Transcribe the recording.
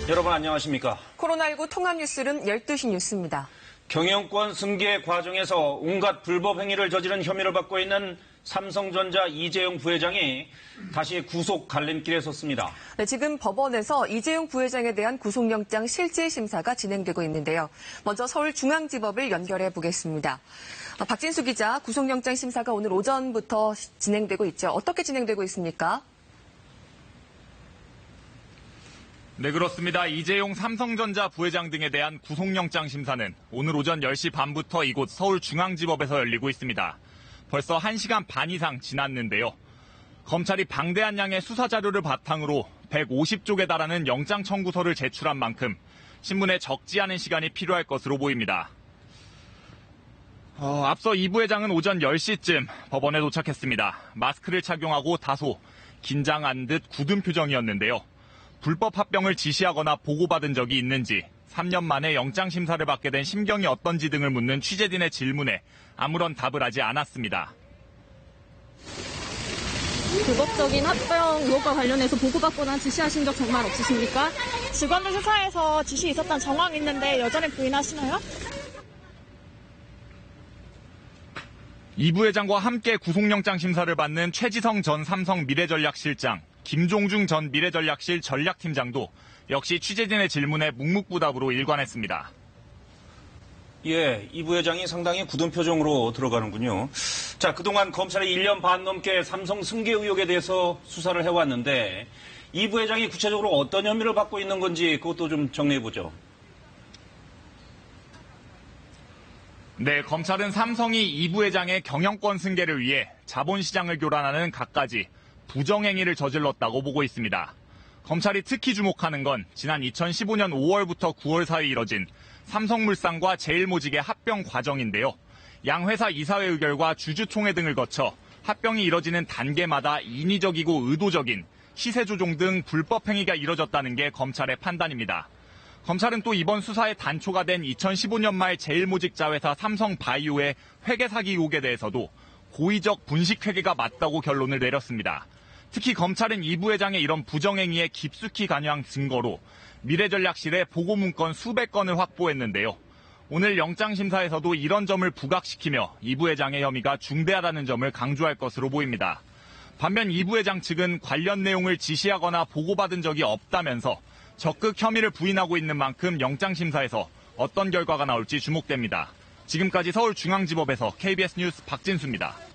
여러분 안녕하십니까? 코로나19 통합 뉴스는 12시 뉴스입니다. 경영권 승계 과정에서 온갖 불법 행위를 저지른 혐의를 받고 있는 삼성전자 이재용 부회장이 다시 구속 갈림길에 섰습니다. 네, 지금 법원에서 이재용 부회장에 대한 구속영장 실질 심사가 진행되고 있는데요. 먼저 서울중앙지법을 연결해 보겠습니다. 박진수 기자, 구속영장 심사가 오늘 오전부터 진행되고 있죠. 어떻게 진행되고 있습니까? 네, 그렇습니다. 이재용 삼성전자 부회장 등에 대한 구속영장 심사는 오늘 오전 10시 반부터 이곳 서울중앙지법에서 열리고 있습니다. 벌써 1시간 반 이상 지났는데요. 검찰이 방대한 양의 수사 자료를 바탕으로 150쪽에 달하는 영장 청구서를 제출한 만큼 신문에 적지 않은 시간이 필요할 것으로 보입니다. 앞서 이 부회장은 오전 10시쯤 법원에 도착했습니다. 마스크를 착용하고 다소 긴장한 듯 굳은 표정이었는데요. 불법 합병을 지시하거나 보고받은 적이 있는지, 3년 만에 영장 심사를 받게 된 심경이 어떤지 등을 묻는 취재진의 질문에 아무런 답을 하지 않았습니다. 불법적인 합병 의혹과 관련해서 보고받거나 지시하신 적 정말 없으십니까? 직원들 수사에서 지시 있었던 정황이 있는데 여전히 부인하시나요? 이 부회장과 함께 구속영장 심사를 받는 최지성 전 삼성 미래전략실장, 김종중 전 미래전략실 전략팀장도 역시 취재진의 질문에 묵묵부답으로 일관했습니다. 예, 이 부회장이 상당히 굳은 표정으로 들어가는군요. 자, 그동안 검찰이 1년 반 넘게 삼성 승계 의혹에 대해서 수사를 해왔는데 이 부회장이 구체적으로 어떤 혐의를 받고 있는 건지 그것도 좀 정리해보죠. 네, 검찰은 삼성이 이 부회장의 경영권 승계를 위해 자본시장을 교란하는 갖가지 부정행위를 저질렀다고 보고 있습니다. 검찰이 특히 주목하는 건 지난 2015년 5월부터 9월 사이 이뤄진 삼성물산과 제일모직의 합병 과정인데요. 양 회사 이사회 의결과 주주총회 등을 거쳐 합병이 이뤄지는 단계마다 인위적이고 의도적인 시세 조종 등 불법 행위가 이뤄졌다는 게 검찰의 판단입니다. 검찰은 또 이번 수사의 단초가 된 2015년 말 제일모직 자회사 삼성바이오의 회계 사기 의혹에 대해서도 고의적 분식회계가 맞다고 결론을 내렸습니다. 특히 검찰은 이 부회장의 이런 부정행위에 깊숙이 관여한 증거로 미래전략실에 보고문건 수백 건을 확보했는데요. 오늘 영장심사에서도 이런 점을 부각시키며 이 부회장의 혐의가 중대하다는 점을 강조할 것으로 보입니다. 반면 이 부회장 측은 관련 내용을 지시하거나 보고받은 적이 없다면서 적극 혐의를 부인하고 있는 만큼 영장심사에서 어떤 결과가 나올지 주목됩니다. 지금까지 서울중앙지법에서 KBS 뉴스 박진수입니다.